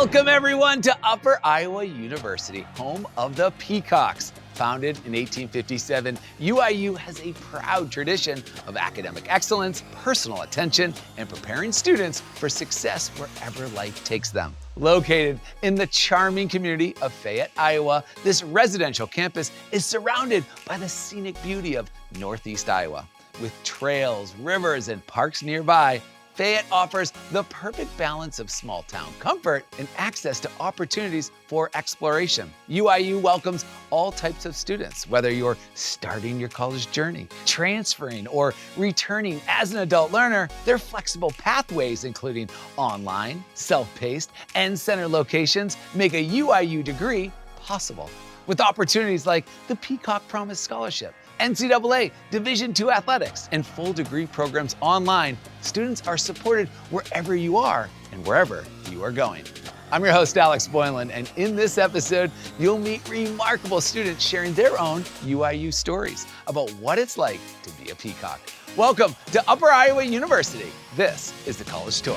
Welcome everyone to Upper Iowa University, home of the Peacocks. Founded in 1857, UIU has a proud tradition of academic excellence, personal attention, and preparing students for success wherever life takes them. Located in the charming community of Fayette, Iowa, this residential campus is surrounded by the scenic beauty of Northeast Iowa. With trails, rivers, and parks nearby, Fayette offers the perfect balance of small-town comfort and access to opportunities for exploration. UIU welcomes all types of students, whether you're starting your college journey, transferring, or returning as an adult learner. Their flexible pathways, including online, self-paced, and center locations, make a UIU degree possible. With opportunities like the Peacock Promise Scholarship, NCAA Division II athletics, and full degree programs online, students are supported wherever you are and wherever you are going. I'm your host, Alex Boylan, and in this episode, you'll meet remarkable students sharing their own UIU stories about what it's like to be a Peacock. Welcome to Upper Iowa University. This is the College Tour.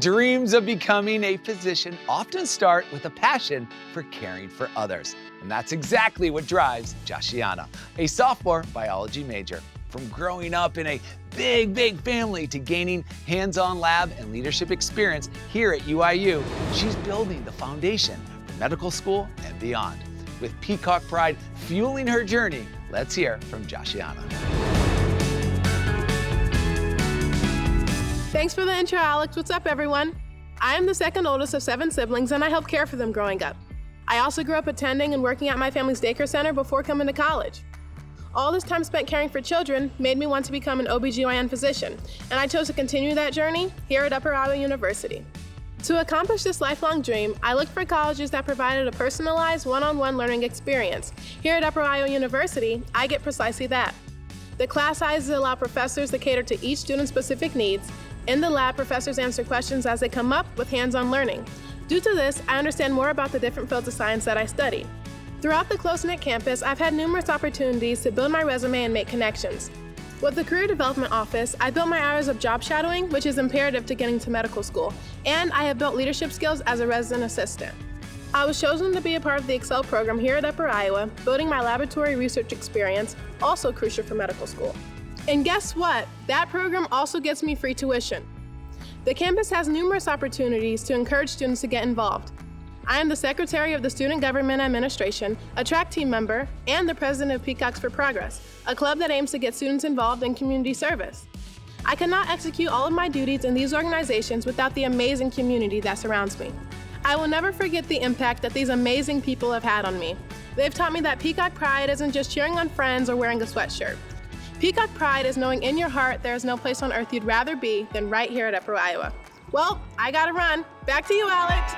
Dreams of becoming a physician often start with a passion for caring for others. And that's exactly what drives Jasheana, a sophomore biology major. From growing up in a big family to gaining hands-on lab and leadership experience here at UIU, she's building the foundation for medical school and beyond. With Peacock Pride fueling her journey, let's hear from Jasheana. Thanks for the intro, Alex. What's up, everyone? I am the second oldest of 7 siblings, and I helped care for them growing up. I also grew up attending and working at my family's daycare center before coming to college. All this time spent caring for children made me want to become an OBGYN physician, and I chose to continue that journey here at Upper Iowa University. To accomplish this lifelong dream, I looked for colleges that provided a personalized one-on-one learning experience. Here at Upper Iowa University, I get precisely that. The class sizes allow professors to cater to each student's specific needs. In the lab, professors answer questions as they come up with hands-on learning. Due to this, I understand more about the different fields of science that I study. Throughout the close-knit campus, I've had numerous opportunities to build my resume and make connections. With the Career Development Office, I built my hours of job shadowing, which is imperative to getting to medical school, and I have built leadership skills as a resident assistant. I was chosen to be a part of the Excel program here at Upper Iowa, building my laboratory research experience, also crucial for medical school. And guess what? That program also gets me free tuition. The campus has numerous opportunities to encourage students to get involved. I am the Secretary of the Student Government Administration, a track team member, and the President of Peacocks for Progress, a club that aims to get students involved in community service. I cannot execute all of my duties in these organizations without the amazing community that surrounds me. I will never forget the impact that these amazing people have had on me. They've taught me that Peacock Pride isn't just cheering on friends or wearing a sweatshirt. Peacock Pride is knowing in your heart there is no place on earth you'd rather be than right here at Upper Iowa. Well, I gotta run. Back to you, Alex.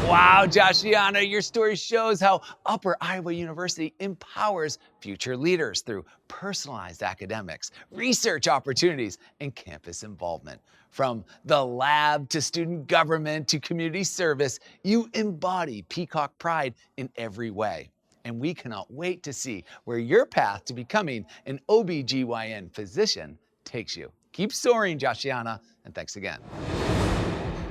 Wow, Jasheana, your story shows how Upper Iowa University empowers future leaders through personalized academics, research opportunities, and campus involvement. From the lab to student government to community service, you embody Peacock Pride in every way. And we cannot wait to see where your path to becoming an OBGYN physician takes you. Keep soaring, Jasheana, and thanks again.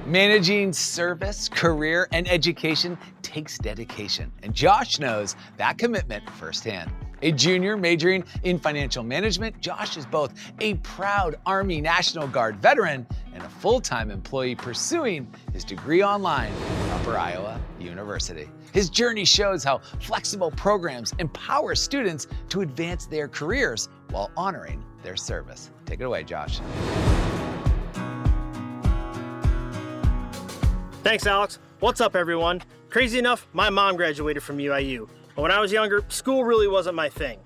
Managing service, career, and education takes dedication, and Josh knows that commitment firsthand. A junior majoring in financial management, Josh is both a proud Army National Guard veteran and a full-time employee pursuing his degree online at Upper Iowa University. His journey shows how flexible programs empower students to advance their careers while honoring their service. Take it away, Josh. Thanks, Alex. What's up, everyone? Crazy enough, my mom graduated from UIU. But when I was younger, school really wasn't my thing.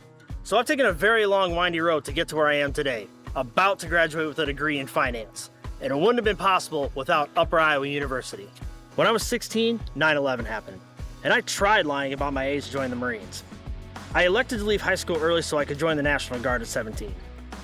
So I've taken a very long, windy road to get to where I am today, about to graduate with a degree in finance. And it wouldn't have been possible without Upper Iowa University. When I was 16, 9/11 happened. And I tried lying about my age to join the Marines. I elected to leave high school early so I could join the National Guard at 17.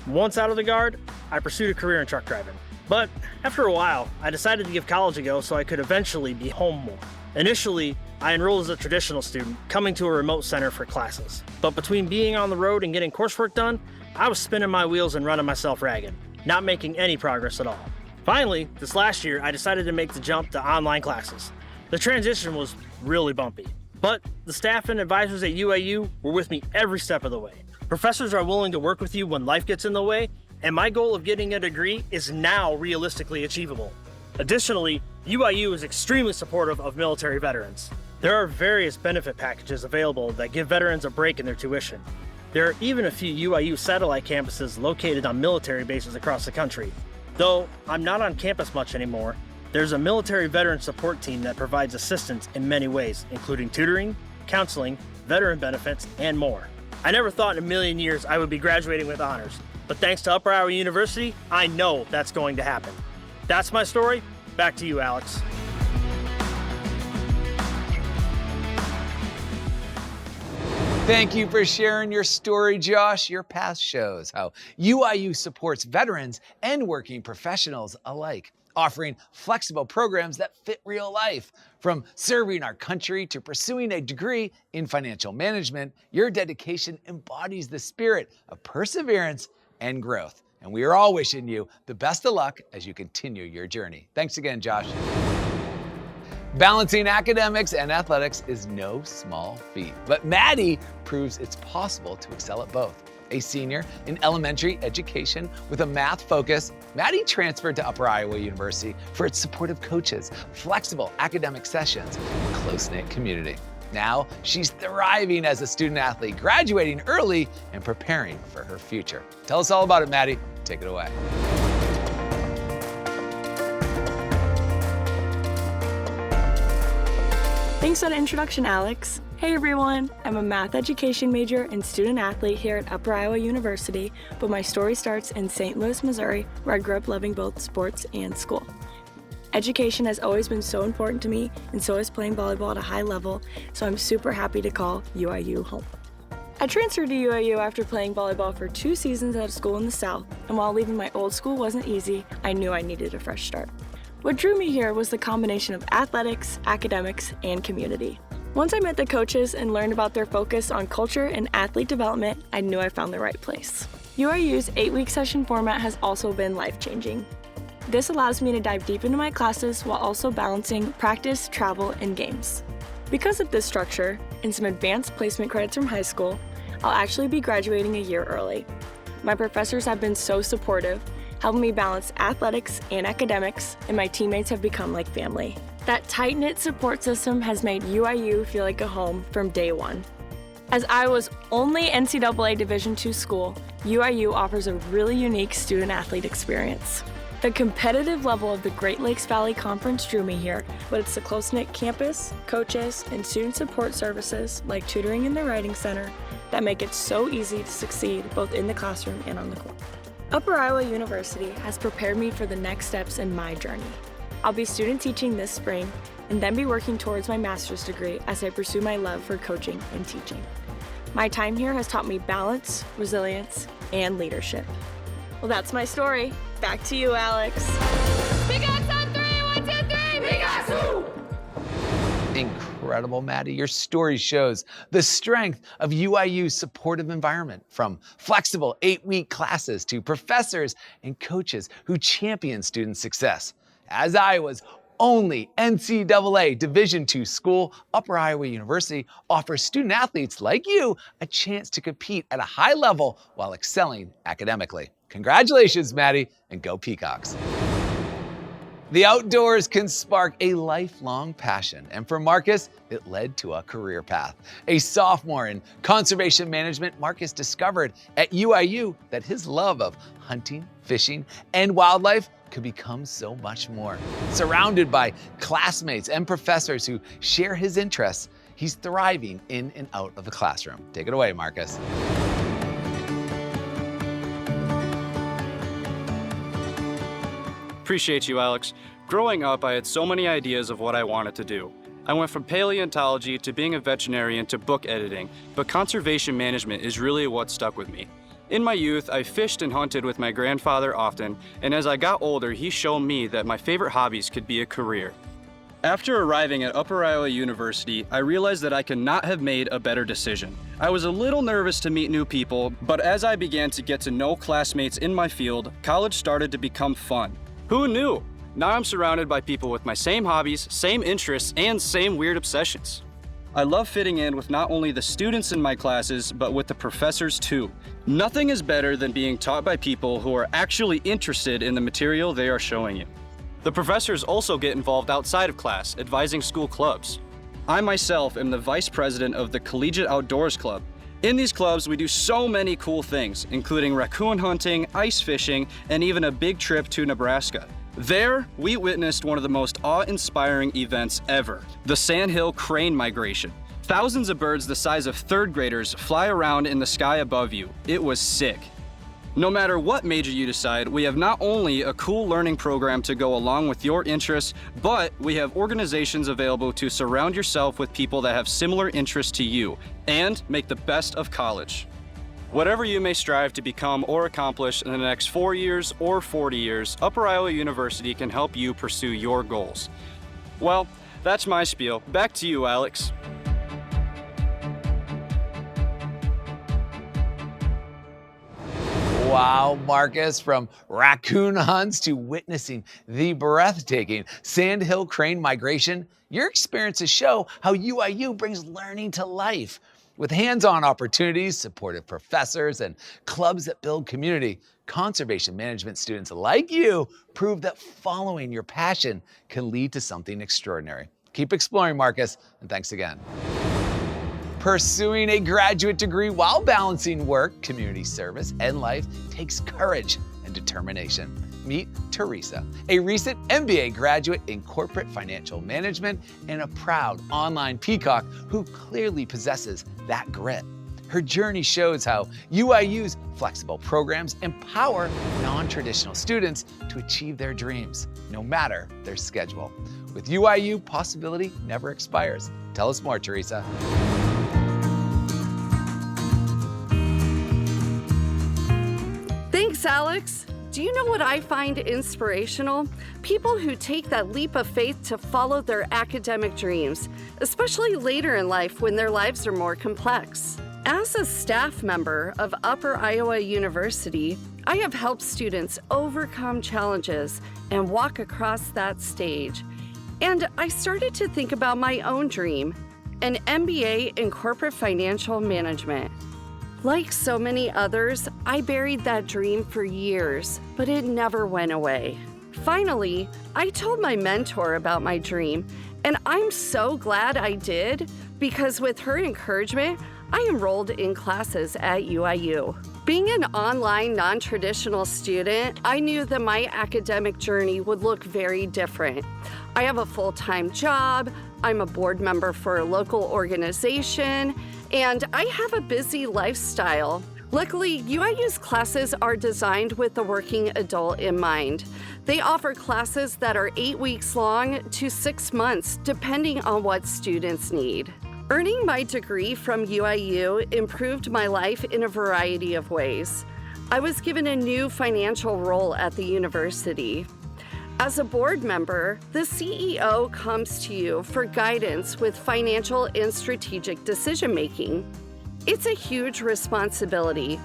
Once out of the Guard, I pursued a career in truck driving. But after a while, I decided to give college a go so I could eventually be home more. Initially, I enrolled as a traditional student, coming to a remote center for classes. But between being on the road and getting coursework done, I was spinning my wheels and running myself ragged, not making any progress at all. Finally, this last year, I decided to make the jump to online classes. The transition was really bumpy, but the staff and advisors at UIU were with me every step of the way. Professors are willing to work with you when life gets in the way, and my goal of getting a degree is now realistically achievable. Additionally, UIU is extremely supportive of military veterans. There are various benefit packages available that give veterans a break in their tuition. There are even a few UIU satellite campuses located on military bases across the country. Though I'm not on campus much anymore, there's a military veteran support team that provides assistance in many ways, including tutoring, counseling, veteran benefits, and more. I never thought in a million years I would be graduating with honors, but thanks to Upper Iowa University, I know that's going to happen. That's my story. Back to you, Alex. Thank you for sharing your story, Josh. Your path shows how UIU supports veterans and working professionals alike, offering flexible programs that fit real life. From serving our country to pursuing a degree in financial management, your dedication embodies the spirit of perseverance and growth. And we are all wishing you the best of luck as you continue your journey. Thanks again, Josh. Balancing academics and athletics is no small feat, but Maddie proves it's possible to excel at both. A senior in elementary education with a math focus, Maddie transferred to Upper Iowa University for its supportive coaches, flexible academic sessions, and close-knit community. Now, she's thriving as a student athlete, graduating early and preparing for her future. Tell us all about it, Maddie. Take it away. Thanks for the introduction, Alex. Hey everyone, I'm a math education major and student athlete here at Upper Iowa University, but my story starts in St. Louis, Missouri, where I grew up loving both sports and school. Education has always been so important to me, and so is playing volleyball at a high level, so I'm super happy to call UIU home. I transferred to UIU after playing volleyball for 2 seasons at a school in the South, and while leaving my old school wasn't easy, I knew I needed a fresh start. What drew me here was the combination of athletics, academics, and community. Once I met the coaches and learned about their focus on culture and athlete development, I knew I found the right place. UIU's 8-week session format has also been life-changing. This allows me to dive deep into my classes while also balancing practice, travel, and games. Because of this structure, and some advanced placement credits from high school, I'll actually be graduating a year early. My professors have been so supportive, helping me balance athletics and academics, and my teammates have become like family. That tight-knit support system has made UIU feel like a home from day one. As Iowa's only NCAA Division II school, UIU offers a really unique student-athlete experience. The competitive level of the Great Lakes Valley Conference drew me here, but it's the close-knit campus, coaches, and student support services like tutoring in the Writing Center that make it so easy to succeed both in the classroom and on the court. Upper Iowa University has prepared me for the next steps in my journey. I'll be student teaching this spring and then be working towards my master's degree as I pursue my love for coaching and teaching. My time here has taught me balance, resilience, and leadership. Well, that's my story. Back to you, Alex. Peacocks on 3, 1, 2, 3, Peacocks! Incredible, Maddie. Your story shows the strength of UIU's supportive environment, from flexible 8-week classes to professors and coaches who champion student success. As Iowa's only NCAA Division II school, Upper Iowa University offers student athletes like you a chance to compete at a high level while excelling academically. Congratulations, Maddie, and go Peacocks. The outdoors can spark a lifelong passion, and for Marcus, it led to a career path. A sophomore in conservation management, Marcus discovered at UIU that his love of hunting, fishing, and wildlife could become so much more. Surrounded by classmates and professors who share his interests, he's thriving in and out of the classroom. Take it away, Marcus. Appreciate you, Alex. Growing up, I had so many ideas of what I wanted to do. I went from paleontology to being a veterinarian to book editing, but conservation management is really what stuck with me. In my youth, I fished and hunted with my grandfather often, and as I got older, he showed me that my favorite hobbies could be a career. After arriving at Upper Iowa University, I realized that I could not have made a better decision. I was a little nervous to meet new people, but as I began to get to know classmates in my field, college started to become fun. Who knew? Now I'm surrounded by people with my same hobbies, same interests, and same weird obsessions. I love fitting in with not only the students in my classes, but with the professors too. Nothing is better than being taught by people who are actually interested in the material they are showing you. The professors also get involved outside of class, advising school clubs. I myself am the vice president of the Collegiate Outdoors Club. In these clubs, we do so many cool things, including raccoon hunting, ice fishing, and even a big trip to Nebraska. There, we witnessed one of the most awe-inspiring events ever, the Sandhill Crane Migration. Thousands of birds the size of third graders fly around in the sky above you. It was sick. No matter what major you decide, we have not only a cool learning program to go along with your interests, but we have organizations available to surround yourself with people that have similar interests to you and make the best of college. Whatever you may strive to become or accomplish in the next 4 years or 40 years, Upper Iowa University can help you pursue your goals. Well, that's my spiel. Back to you, Alex. Wow, Marcus, from raccoon hunts to witnessing the breathtaking Sandhill Crane Migration, your experiences show how UIU brings learning to life. With hands-on opportunities, supportive professors, and clubs that build community, conservation management students like you prove that following your passion can lead to something extraordinary. Keep exploring, Marcus, and thanks again. Pursuing a graduate degree while balancing work, community service, and life takes courage and determination. Meet Teresa, a recent MBA graduate in corporate financial management and a proud online peacock who clearly possesses that grit. Her journey shows how UIU's flexible programs empower non-traditional students to achieve their dreams, no matter their schedule. With UIU, possibility never expires. Tell us more, Teresa. Thanks, Alex. Do you know what I find inspirational? People who take that leap of faith to follow their academic dreams, especially later in life when their lives are more complex. As a staff member of Upper Iowa University, I have helped students overcome challenges and walk across that stage. And I started to think about my own dream, an MBA in corporate financial management. Like so many others, I buried that dream for years, but it never went away. Finally, I told my mentor about my dream, and I'm so glad I did because with her encouragement, I enrolled in classes at UIU. Being an online, non-traditional student, I knew that my academic journey would look very different. I have a full-time job, I'm a board member for a local organization, and I have a busy lifestyle. Luckily, UIU's classes are designed with the working adult in mind. They offer classes that are 8 weeks long to 6 months, depending on what students need. Earning my degree from UIU improved my life in a variety of ways. I was given a new financial role at the university. As a board member, the CEO comes to you for guidance with financial and strategic decision-making. It's a huge responsibility,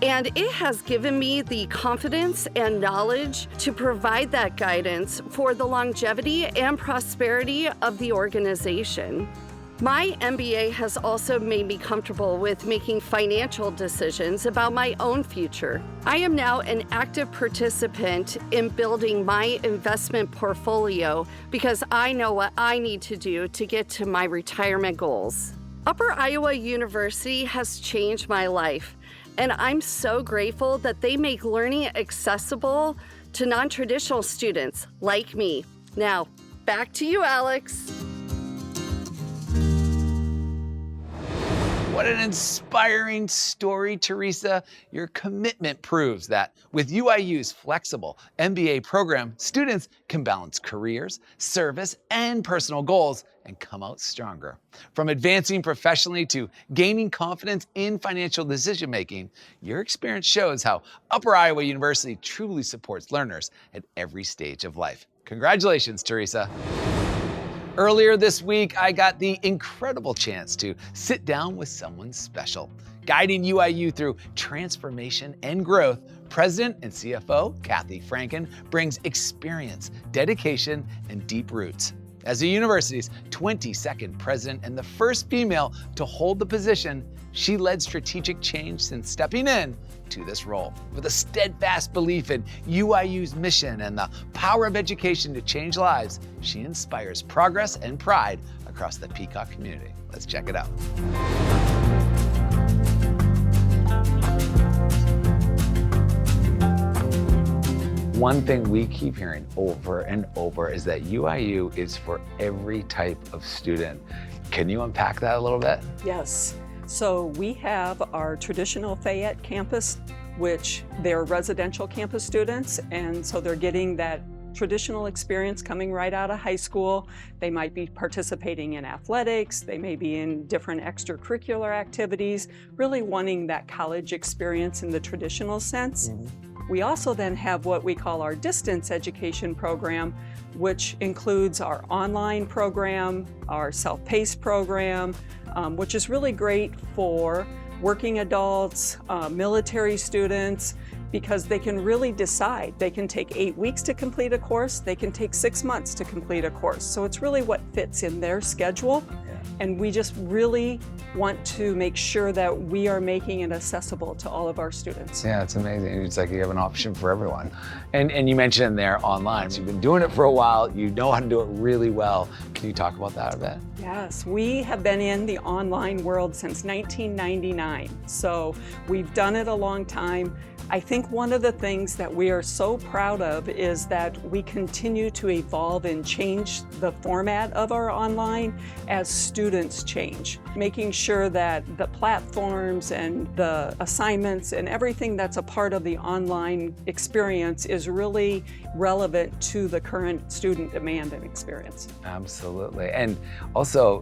and it has given me the confidence and knowledge to provide that guidance for the longevity and prosperity of the organization. My MBA has also made me comfortable with making financial decisions about my own future. I am now an active participant in building my investment portfolio because I know what I need to do to get to my retirement goals. Upper Iowa University has changed my life, and I'm so grateful that they make learning accessible to non-traditional students like me. Now, back to you, Alex. What an inspiring story, Teresa. Your commitment proves that with UIU's flexible MBA program, students can balance careers, service, and personal goals and come out stronger. From advancing professionally to gaining confidence in financial decision-making, your experience shows how Upper Iowa University truly supports learners at every stage of life. Congratulations, Teresa. Earlier this week, I got the incredible chance to sit down with someone special. Guiding UIU through transformation and growth, President and CFO Kathy Franken brings experience, dedication, and deep roots. As the university's 22nd president and the first female to hold the position, she led strategic change since stepping in to this role. With a steadfast belief in UIU's mission and the power of education to change lives, she inspires progress and pride across the Peacock community. Let's check it out. One thing we keep hearing over and over is that UIU is for every type of student. Can you unpack that a little bit? Yes. So we have our traditional Fayette campus, which they're residential campus students, and so they're getting that traditional experience coming right out of high school. They might be participating in athletics, they may be in different extracurricular activities, really wanting that college experience in the traditional sense. We also then have what we call our distance education program, which includes our online program, our self-paced program, which is really great for working adults, military students, because they can really decide. They can take 8 weeks to complete a course, they can take 6 months to complete a course. So it's really what fits in their schedule. And we just really want to make sure that we are making it accessible to all of our students. Yeah, it's amazing. It's like you have an option for everyone. And you mentioned there online, so you've been doing it for a while, you know how to do it really well. Can you talk about that a bit? Yes, we have been in the online world since 1999. So we've done it a long time. I think one of the things that we are so proud of is that we continue to evolve and change the format of our online as students change, making sure that the platforms and the assignments and everything that's a part of the online experience is really relevant to the current student demand and experience. Absolutely. And also,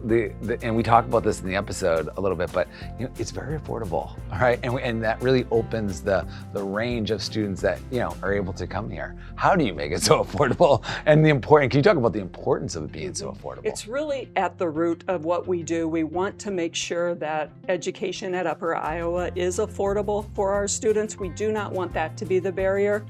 and we talked about this in the episode a little bit, but you know, it's very affordable, all right? And that really opens the range of students that, you know, are able to come here. How do you make it so affordable? And can you talk about the importance of it being so affordable? It's really at the root of what we do. We want to make sure that education at Upper Iowa is affordable for our students. We do not want that to be the barrier.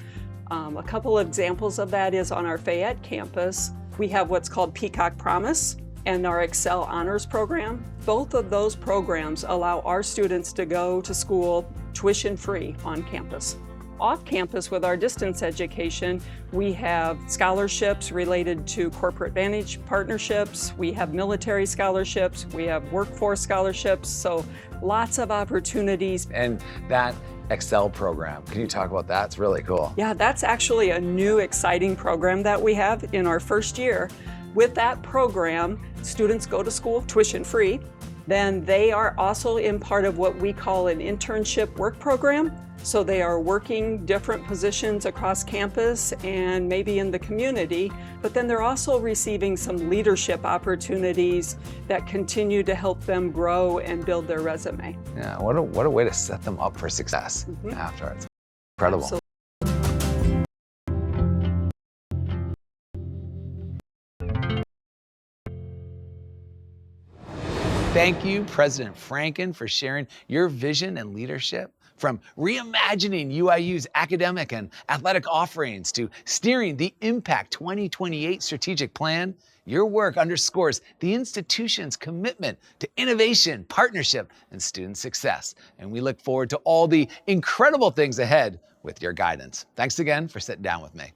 A couple of examples of that is on our Fayette campus, we have what's called Peacock Promise and our Excel Honors Program. Both of those programs allow our students to go to school tuition-free on campus. Off campus with our distance education, we have scholarships related to corporate advantage partnerships, we have military scholarships, we have workforce scholarships, so lots of opportunities. And that Excel program, can you talk about that? It's really cool. Yeah, that's actually a new exciting program that we have in our first year. With that program, students go to school tuition-free. Then they are also in part of what we call an internship work program. So they are working different positions across campus and maybe in the community, but then they're also receiving some leadership opportunities that continue to help them grow and build their resume. Yeah, what a way to set them up for success afterwards. Incredible. Absolutely. Thank you, President Franken, for sharing your vision and leadership. From reimagining UIU's academic and athletic offerings to steering the Impact 2028 strategic plan, your work underscores the institution's commitment to innovation, partnership, and student success. And we look forward to all the incredible things ahead with your guidance. Thanks again for sitting down with me.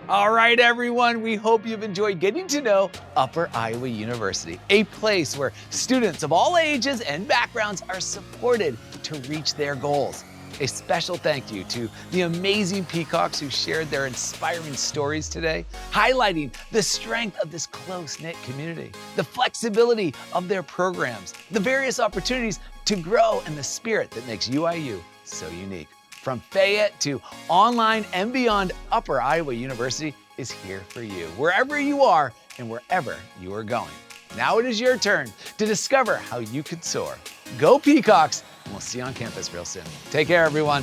All right, everyone, we hope you've enjoyed getting to know Upper Iowa University, a place where students of all ages and backgrounds are supported to reach their goals. A special thank you to the amazing Peacocks who shared their inspiring stories today, highlighting the strength of this close-knit community, the flexibility of their programs, the various opportunities to grow, and the spirit that makes UIU so unique. From Fayette to online and beyond, Upper Iowa University is here for you, wherever you are and wherever you are going. Now it is your turn to discover how you could soar. Go Peacocks, and we'll see you on campus real soon. Take care, everyone.